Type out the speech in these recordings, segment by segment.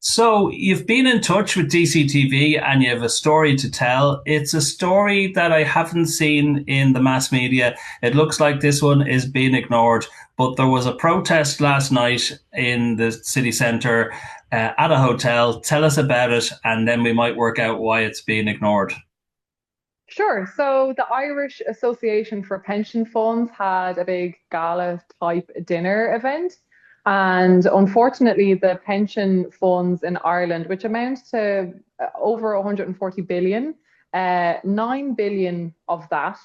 So you've been in touch with DCTV and you have a story to tell. It's a story that I haven't seen in the mass media. It looks like this one is being ignored, but there was a protest last night in the city centre at a hotel. Tell us about it, and then we might work out why it's being ignored. Sure. So the Irish Association for Pension Funds had a big gala type dinner event. And unfortunately, the pension funds in Ireland, which amount to over 140 billion, 9 billion of that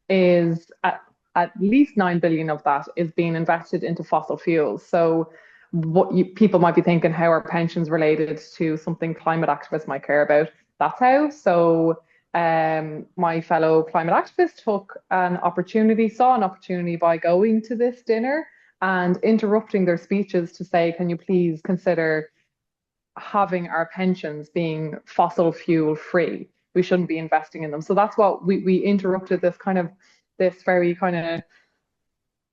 is at least 9 billion of that is being invested into fossil fuels. So people might be thinking, how are pensions related to something climate activists might care about? That's how. So my fellow climate activists saw an opportunity by going to this dinner and interrupting their speeches to say, can you please consider having our pensions being fossil fuel free? We shouldn't be investing in them. So that's what we interrupted this very kind of,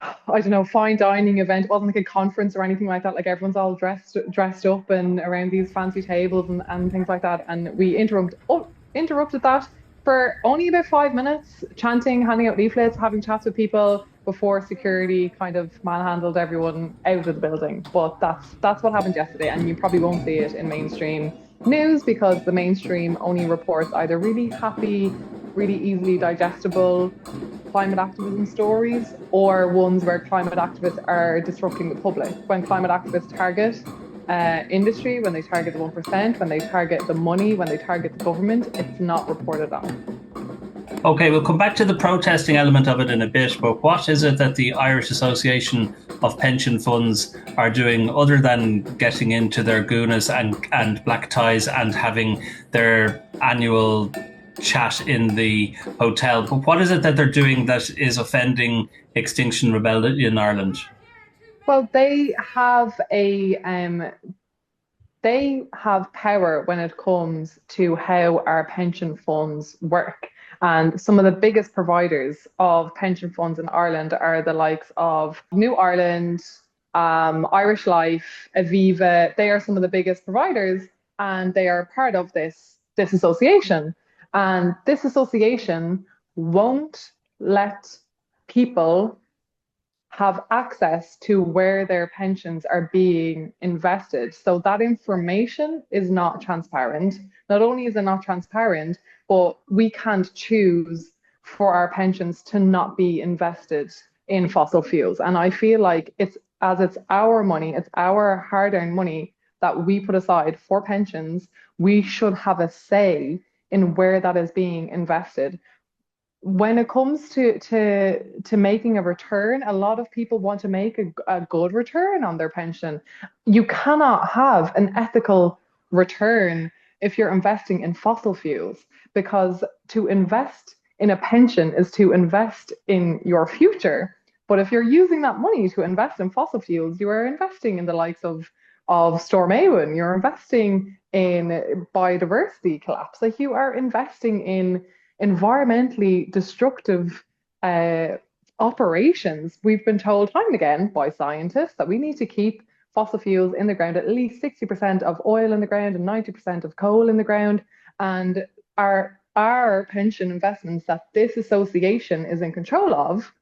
I don't know, fine dining event. It wasn't like a conference or anything like that. Like everyone's all dressed up and around these fancy tables and things like that. And we interrupted that for only about 5 minutes, chanting, handing out leaflets, having chats with people before security kind of manhandled everyone out of the building. But that's what happened yesterday, and you probably won't see it in mainstream news because the mainstream only reports either really happy, really easily digestible climate activism stories or ones where climate activists are disrupting the public. When climate activists target industry, when they target the 1%, when they target the money, when they target the government, it's not reported on. Okay, we'll come back to the protesting element of it in a bit, but what is it that the Irish Association of Pension Funds are doing other than getting into their gunas and black ties and having their annual chat in the hotel? But what is it that they're doing that is offending Extinction Rebellion Ireland? Well, they have power when it comes to how our pension funds work. And some of the biggest providers of pension funds in Ireland are the likes of New Ireland, Irish Life, Aviva. They are some of the biggest providers, and they are part of this association. And this association won't let people have access to where their pensions are being invested. So that information is not transparent. Not only is it not transparent, but we can't choose for our pensions to not be invested in fossil fuels. And I feel like it's our money, it's our hard-earned money that we put aside for pensions. We should have a say in where that is being invested. When it comes to making a return, a lot of people want to make a good return on their pension. You cannot have an ethical return if you're investing in fossil fuels, because to invest in a pension is to invest in your future. But if you're using that money to invest in fossil fuels, you are investing in the likes of Storm Éowyn, you're investing in biodiversity collapse, like you are investing in environmentally destructive operations. We've been told time and again by scientists that we need to keep fossil fuels in the ground, at least 60% of oil in the ground and 90% of coal in the ground. And our pension investments that this association is in control of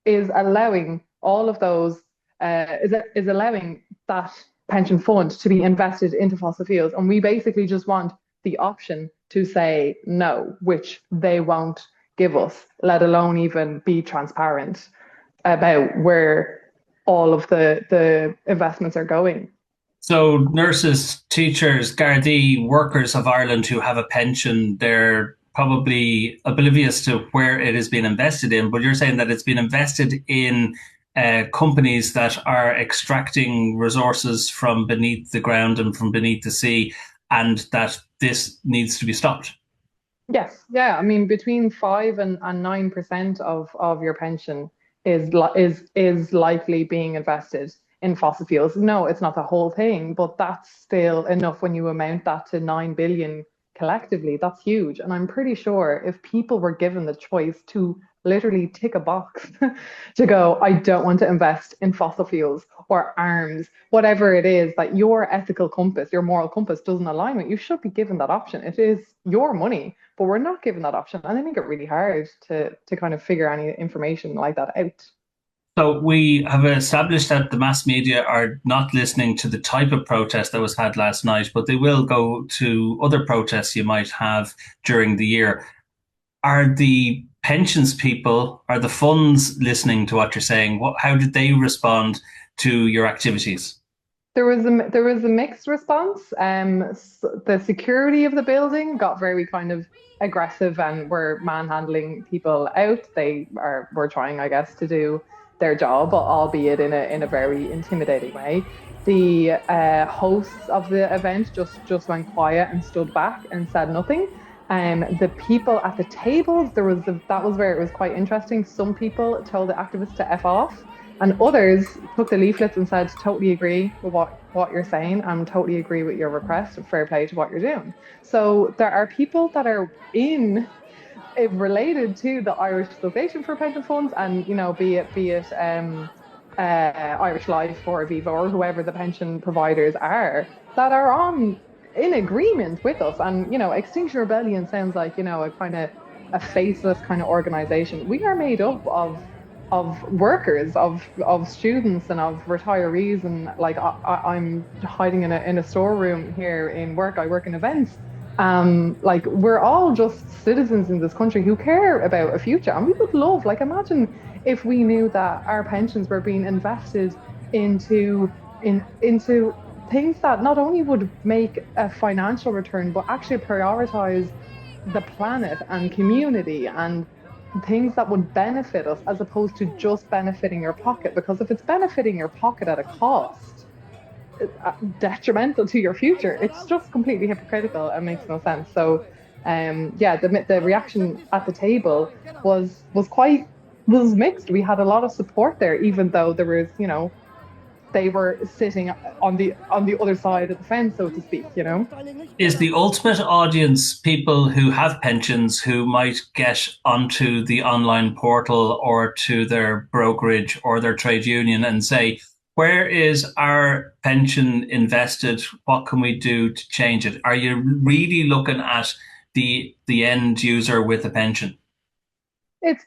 is allowing all of those is allowing that pension fund to be invested into fossil fuels. And we basically just want the option to say no, which they won't give us, let alone even be transparent about where all of the investments are going. So nurses, teachers, Gardaí, workers of Ireland who have a pension, they're probably oblivious to where it has been invested in, but you're saying that it's been invested in companies that are extracting resources from beneath the ground and from beneath the sea, and that this needs to be stopped. Yes, yeah. I mean, between 5 and 9% of your pension is likely being invested in fossil fuels. No, it's not the whole thing, but that's still enough when you amount that to 9 billion collectively. That's huge. And I'm pretty sure if people were given the choice to literally tick a box to go, I don't want to invest in fossil fuels or arms, whatever it is that your ethical compass, your moral compass doesn't align with, you should be given that option. It is your money, but we're not given that option. And I make it really hard to kind of figure any information like that out. So we have established that the mass media are not listening to the type of protest that was had last night, but they will go to other protests you might have during the year. Are the pensions people, are the funds listening to what you're saying? How did they respond to your activities? There was a mixed response. The security of the building got very kind of aggressive and were manhandling people out. They were trying, I guess, to do their job, albeit in a very intimidating way. The hosts of the event just went quiet and stood back and said nothing. The people at the tables, that was where it was quite interesting. Some people told the activists to F off, and others took the leaflets and said, totally agree with what you're saying and totally agree with your request and fair play to what you're doing. So there are people that are in related to the Irish Association for Pension Funds, and be it Irish Life or Aviva or whoever the pension providers are, that are on in agreement with us. And Extinction Rebellion sounds like a kind of a faceless kind of organization. We are made up of workers, of students, and of retirees. And like I'm hiding in a storeroom here in work. I work in events. Like we're all just citizens in this country who care about a future, and we would love, like, imagine if we knew that our pensions were being invested into things that not only would make a financial return, but actually prioritize the planet and community and things that would benefit us as opposed to just benefiting your pocket. Because if it's benefiting your pocket at a cost, detrimental to your future, it's just completely hypocritical and makes no sense. So, yeah, the reaction at the table was mixed. We had a lot of support there, even though there was, they were sitting on the other side of the fence, so to speak. Is the ultimate audience people who have pensions who might get onto the online portal or to their brokerage or their trade union and say, where is our pension invested? What can we do to change it? Are you really looking at the end user with a pension? It's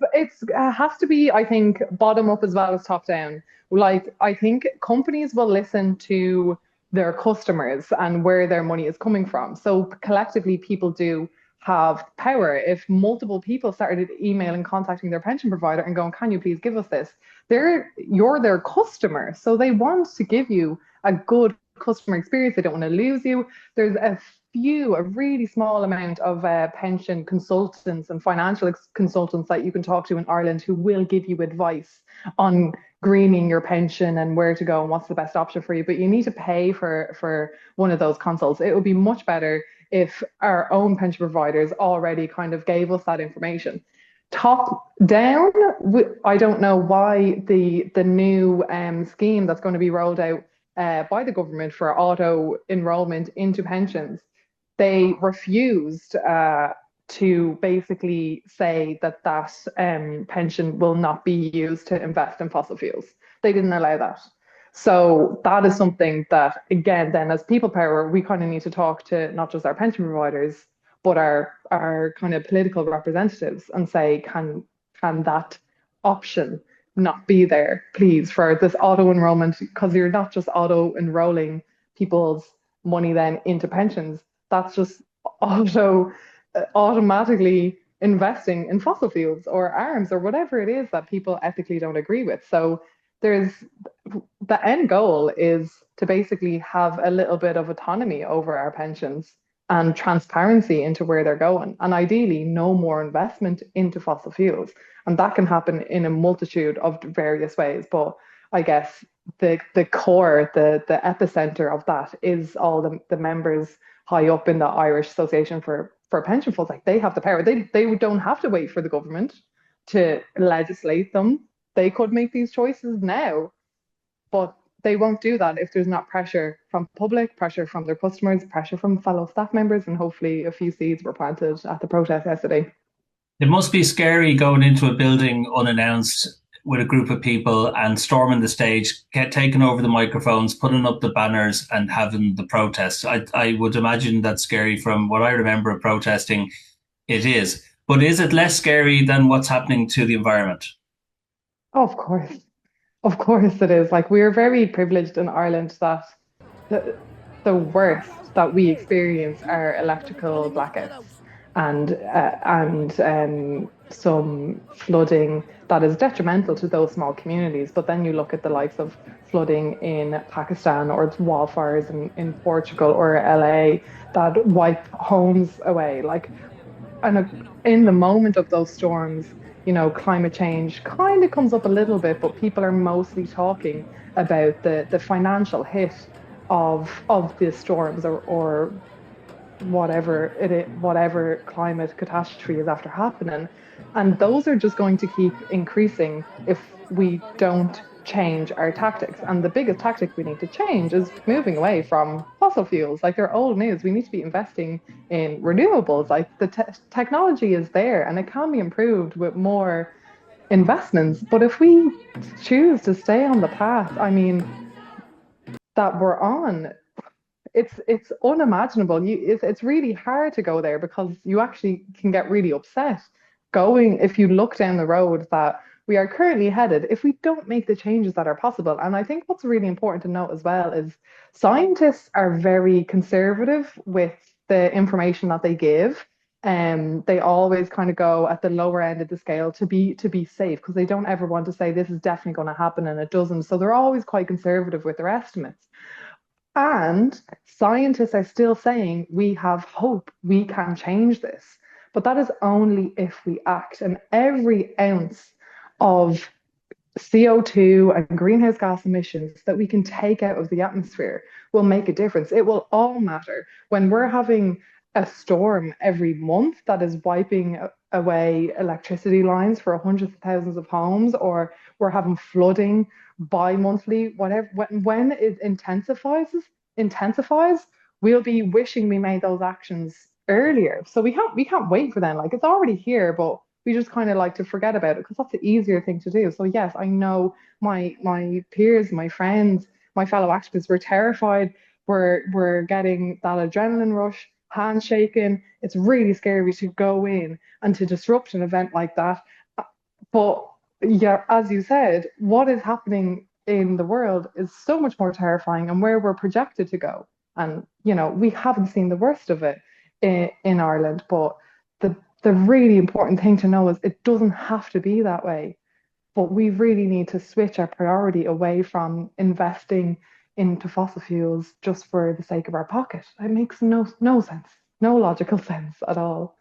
has to be, I think, bottom up as well as top down. Like, I think companies will listen to their customers and where their money is coming from. So collectively, people do have power. If multiple people started emailing, contacting their pension provider and going, "Can you please give us this?" You're their customer, so they want to give you a good customer experience. They don't want to lose you. There's a really small amount of pension consultants and financial consultants that you can talk to in Ireland who will give you advice on greening your pension and where to go and what's the best option for you. But you need to pay for one of those consults. It would be much better if our own pension providers already kind of gave us that information. Top down, I don't know why the new scheme that's going to be rolled out by the government for auto enrollment into pensions, they refused to basically say that pension will not be used to invest in fossil fuels. They didn't allow that. So that is something that, again, then as people power, we kind of need to talk to not just our pension providers, but our kind of political representatives and say, can that option not be there, please, for this auto enrollment? Because you're not just auto enrolling people's money then into pensions. That's just automatically investing in fossil fuels or arms or whatever it is that people ethically don't agree with. So there's the end goal is to basically have a little bit of autonomy over our pensions and transparency into where they're going, and ideally no more investment into fossil fuels. And that can happen in a multitude of various ways. But I guess the core, the epicenter of that is all the members high up in the Irish Association for Pension Funds. Like, they have the power. They don't have to wait for the government to legislate them. They could make these choices now, but they won't do that if there's not pressure from public, pressure from their customers, pressure from fellow staff members, and hopefully a few seeds were planted at the protest yesterday. It must be scary going into a building unannounced with a group of people and storming the stage, get taking over the microphones, putting up the banners, and having the protests. I would imagine that's scary from what I remember of protesting. It is. But is it less scary than what's happening to the environment? Oh, of course. Of course it is. Like we're very privileged in Ireland that the worst that we experience are electrical blackouts and some flooding that is detrimental to those small communities. But then you look at the likes of flooding in Pakistan or wildfires in Portugal or LA that wipe homes away. Like in the moment of those storms, climate change kind of comes up a little bit, but people are mostly talking about the financial hit of the storms or whatever climate catastrophe is after happening. And those are just going to keep increasing if we don't change our tactics. And the biggest tactic we need to change is moving away from fossil fuels. Like they're old news. We need to be investing in renewables. Like the technology is there and it can be improved with more investments. But if we choose to stay on the path, I mean, that we're on, it's unimaginable. It's really hard to go there because you actually can get really upset going if you look down the road that we are currently headed if we don't make the changes that are possible. And I think what's really important to note as well is scientists are very conservative with the information that they give. They always kind of go at the lower end of the scale to be safe because they don't ever want to say this is definitely going to happen and it doesn't. So they're always quite conservative with their estimates. And scientists are still saying we have hope, we can change this. But that is only if we act. And every ounce of CO2 and greenhouse gas emissions that we can take out of the atmosphere will make a difference. It will all matter. When we're having a storm every month that is wiping away electricity lines for hundreds of thousands of homes, or we're having flooding bi-monthly, whatever, when it intensifies, we'll be wishing we made those actions earlier. So we can't wait for them. Like it's already here, but we just kind of like to forget about it because that's the easier thing to do. So yes, I know my peers, my friends, my fellow activists were terrified. We're getting that adrenaline rush, handshaking. It's really scary to go in and to disrupt an event like that. But yeah, as you said, what is happening in the world is so much more terrifying and where we're projected to go. And, we haven't seen the worst of it in Ireland, but the really important thing to know is it doesn't have to be that way. But we really need to switch our priority away from investing into fossil fuels just for the sake of our pocket. It makes no sense, no logical sense at all.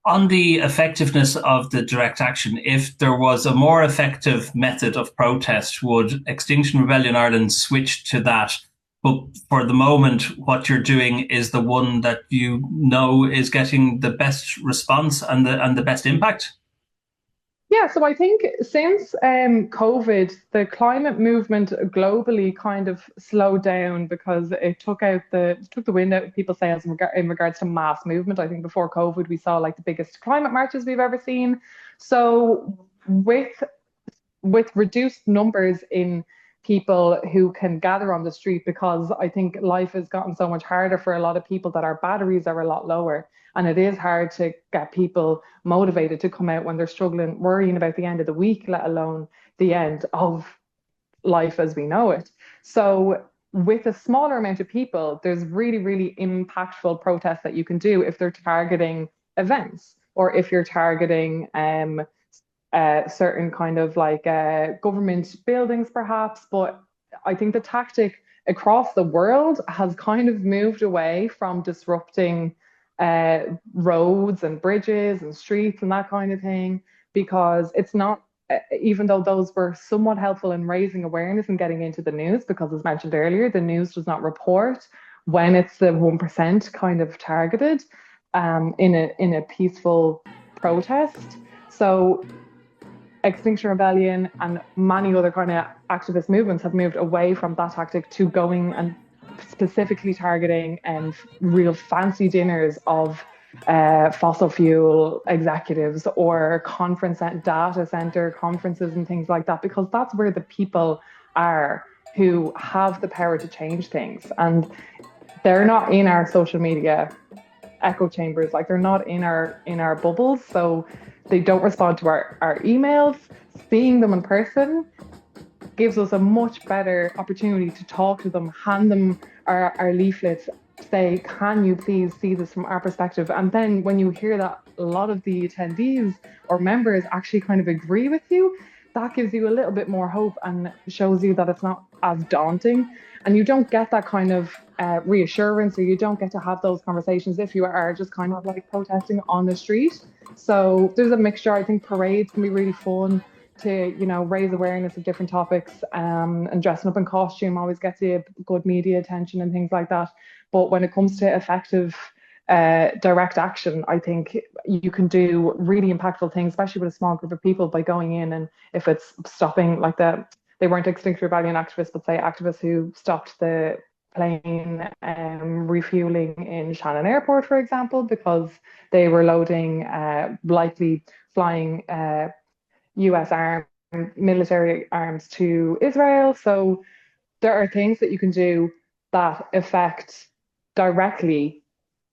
On the effectiveness of the direct action, if there was a more effective method of protest, would Extinction Rebellion Ireland switch to that? But for the moment, what you're doing is the one that you know is getting the best response and the best impact. Yeah, so I think since COVID, the climate movement globally kind of slowed down because it took the wind out of people's sails in regards to mass movement. I think before COVID, we saw like the biggest climate marches we've ever seen. So with reduced numbers in people who can gather on the street, because I think life has gotten so much harder for a lot of people that our batteries are a lot lower. And it is hard to get people motivated to come out when they're struggling, worrying about the end of the week, let alone the end of life as we know it. So, with a smaller amount of people, there's really, really impactful protests that you can do if they're targeting events or if you're targeting certain kind of like government buildings, perhaps. But I think the tactic across the world has kind of moved away from disrupting roads and bridges and streets and that kind of thing because it's not. Even though those were somewhat helpful in raising awareness and getting into the news, because as mentioned earlier, the news does not report when it's the 1% kind of targeted in a peaceful protest. So Extinction Rebellion and many other kind of activist movements have moved away from that tactic to going and specifically targeting real fancy dinners of fossil fuel executives or data center conferences and things like that, because that's where the people are who have the power to change things. And they're not in our social media echo chambers, like they're not in our bubbles, so they don't respond to our emails. Seeing them in person gives us a much better opportunity to talk to them, hand them our leaflets, say, can you please see this from our perspective? And then when you hear that a lot of the attendees or members actually kind of agree with you, that gives you a little bit more hope and shows you that it's not as daunting. And you don't get that kind of reassurance, or you don't get to have those conversations if you are just kind of like protesting on the street. So there's a mixture. I think parades can be really fun to, you know, raise awareness of different topics, and dressing up in costume always gets you good media attention and things like that. But when it comes to effective direct action, I think you can do really impactful things, especially with a small group of people, by going in, and if it's stopping, like they weren't Extinction Rebellion activists, but say activists who stopped the plane refueling in Shannon Airport, for example, because they were loading likely flying US military arms to Israel. So there are things that you can do that affect directly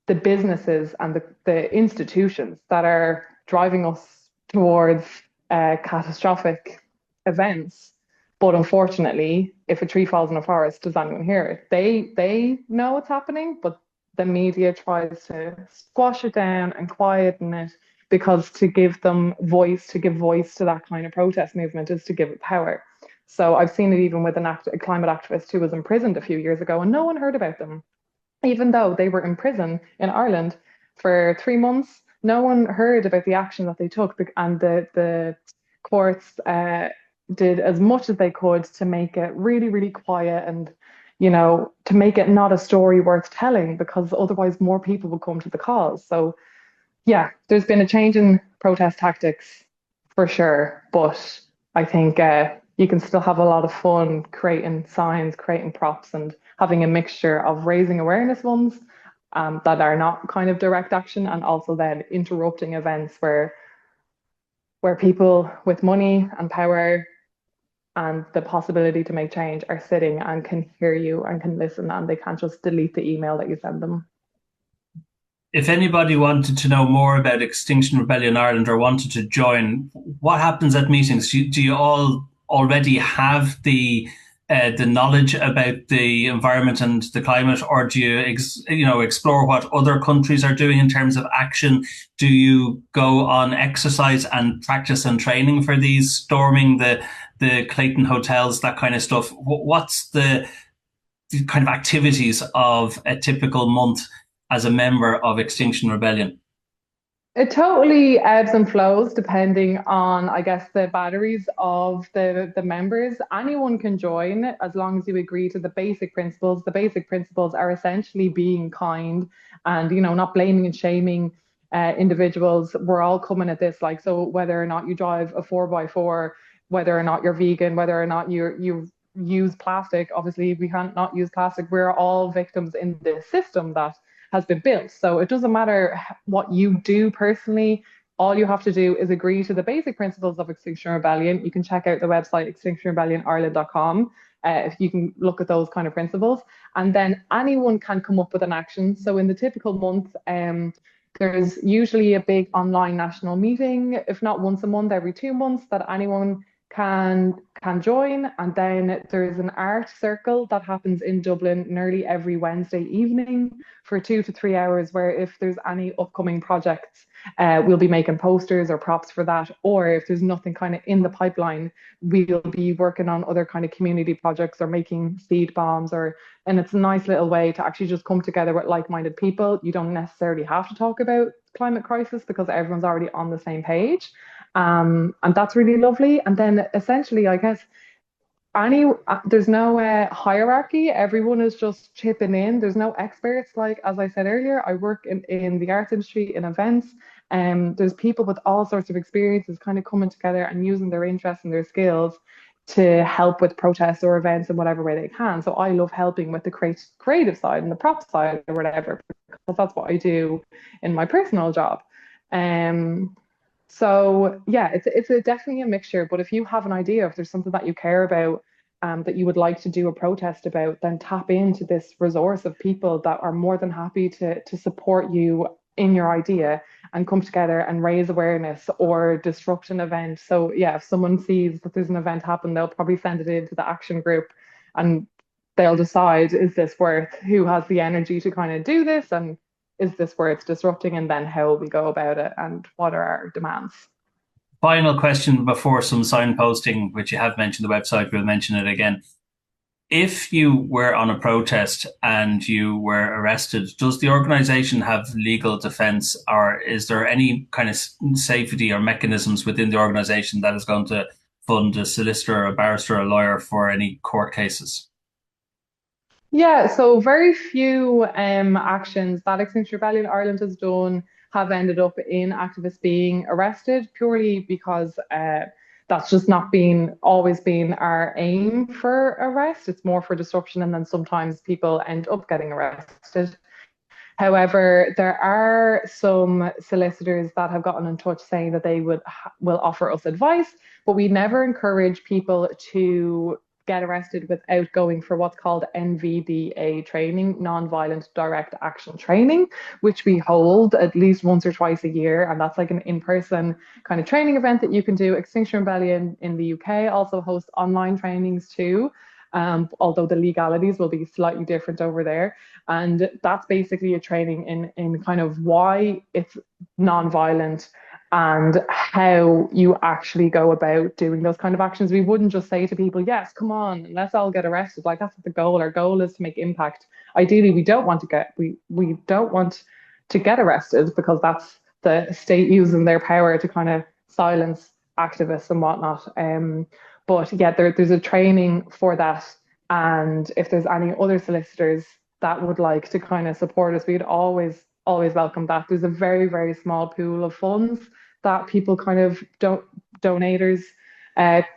the businesses and the institutions that are driving us towards catastrophic events. But unfortunately, if a tree falls in a forest, does anyone hear it? They know what's happening, but the media tries to squash it down and quieten it, because to give them voice, to give voice to that kind of protest movement, is to give it power. So I've seen it even with a climate activist who was imprisoned a few years ago, and no one heard about them. Even though they were in prison in Ireland for 3 months, no one heard about the action that they took, and the courts did as much as they could to make it really, really quiet, and, you know, to make it not a story worth telling, because otherwise more people would come to the cause. So yeah, there's been a change in protest tactics for sure, but I think you can still have a lot of fun creating signs, creating props, and having a mixture of raising awareness ones that are not kind of direct action, and also then interrupting events where people with money and power and the possibility to make change are sitting and can hear you and can listen, and they can't just delete the email that you send them. If anybody wanted to know more about Extinction Rebellion Ireland or wanted to join, what happens at meetings? Do you all already have the knowledge about the environment and the climate, or do you explore what other countries are doing in terms of action? Do you go on exercise and practice and training for these, storming the Clayton hotels, that kind of stuff? What's the kind of activities of a typical month as a member of Extinction Rebellion? It totally ebbs and flows depending on, I guess, the batteries of the members. Anyone can join as long as you agree to the basic principles. The basic principles are essentially being kind and, you know, not blaming and shaming individuals. We're all coming at this, like, so whether or not you drive a 4x4, whether or not you're vegan, whether or not you use plastic, obviously we can't not use plastic. We're all victims in this system that has been built. So it doesn't matter what you do personally. All you have to do is agree to the basic principles of Extinction Rebellion. You can check out the website extinctionrebellionireland.com if you can look at those kind of principles. And then anyone can come up with an action. So in the typical month, there's usually a big online national meeting, if not once a month, every 2 months, that anyone can join. And then there's an art circle that happens in Dublin nearly every Wednesday evening for 2 to 3 hours, where if there's any upcoming projects, we'll be making posters or props for that. Or if there's nothing kind of in the pipeline, we'll be working on other kind of community projects or making seed bombs, and it's a nice little way to actually just come together with like-minded people. You don't necessarily have to talk about climate crisis because everyone's already on the same page. And that's really lovely. And then essentially, I guess, there's no hierarchy. Everyone is just chipping in. There's no experts. Like, as I said earlier, I work in the arts industry, in events. There's people with all sorts of experiences kind of coming together and using their interests and their skills to help with protests or events in whatever way they can. So I love helping with the creative side and the prop side or whatever, because that's what I do in my personal job. So yeah, definitely a mixture. But if you have an idea, if there's something that you care about, that you would like to do a protest about, then tap into this resource of people that are more than happy to support you in your idea and come together and raise awareness or disrupt an event. So yeah, if someone sees that there's an event happen, they'll probably send it into the action group, and they'll decide, is this worth, who has the energy to kind of do this, and is this worth disrupting, and then how will we go about it, and what are our demands. Final question before some signposting, which you have mentioned the website, we'll mention it again. If you were on a protest and you were arrested, does the organisation have legal defence, or is there any kind of safety or mechanisms within the organisation that is going to fund a solicitor, a barrister, a lawyer for any court cases? Yeah, so very few actions that Extinction Rebellion Ireland has done have ended up in activists being arrested, purely because that's just not always been our aim for arrest. It's more for disruption, and then sometimes people end up getting arrested. However, there are some solicitors that have gotten in touch saying that they will offer us advice, but we never encourage people to get arrested without going for what's called NVDA training, non-violent direct action training, which we hold at least once or twice a year. And that's like an in-person kind of training event that you can do. Extinction Rebellion in the UK also hosts online trainings too. Although the legalities will be slightly different over there. And that's basically a training in kind of why it's non-violent and how you actually go about doing those kind of actions. We wouldn't just say to people, yes, come on, let's all get arrested. Like, that's the goal. Our goal is to make impact. Ideally, we don't want to get arrested, because that's the state using their power to kind of silence activists and whatnot. But yeah, there's a training for that. And if there's any other solicitors that would like to kind of support us, we'd always welcome that. There's a very, very small pool of funds that people kind of donators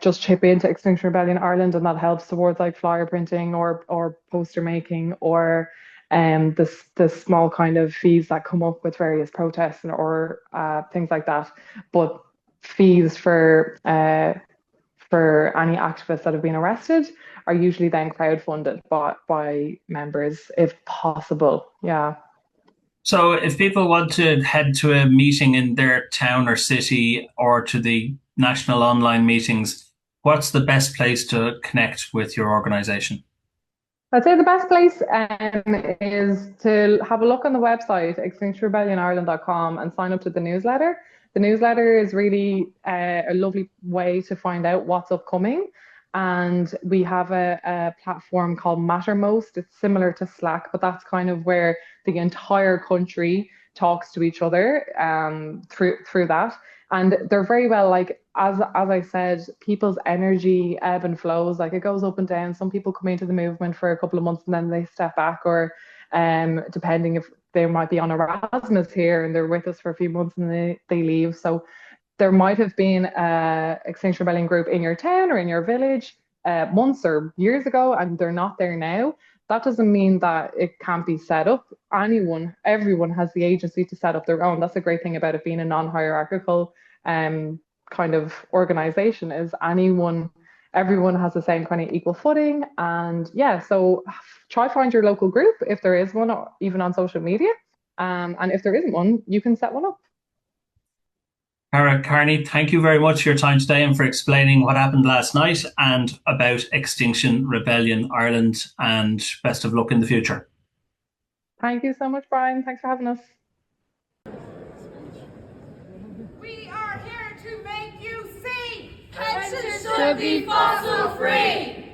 just chip into Extinction Rebellion Ireland, and that helps towards like flyer printing or poster making, or the small kind of fees that come up with various protests or things like that. But fees for any activists that have been arrested are usually then crowdfunded by members, if possible. Yeah. So if people want to head to a meeting in their town or city, or to the national online meetings, what's the best place to connect with your organisation? I'd say the best place is to have a look on the website, extinctionrebellionireland.com, and sign up to the newsletter. The newsletter is really a lovely way to find out what's upcoming. And we have a platform called Mattermost. It's similar to Slack, but that's kind of where the entire country talks to each other through that. And they're very well, like, as I said, people's energy ebb and flows. Like, it goes up and down. Some people come into the movement for a couple of months and then they step back, or depending if they might be on Erasmus here and they're with us for a few months and they leave. So there might have been a Extinction Rebellion group in your town or in your village months or years ago, and they're not there now. That doesn't mean that it can't be set up. Everyone has the agency to set up their own. That's a great thing about it being a non-hierarchical kind of organization, is everyone has the same kind of equal footing. And yeah, so try find your local group if there is one, or even on social media. And if there isn't one, you can set one up. Ceara Carney, thank you very much for your time today and for explaining what happened last night and about Extinction Rebellion Ireland, and best of luck in the future. Thank you so much, Brian. Thanks for having us. We are here to make you see pensions should be fossil free.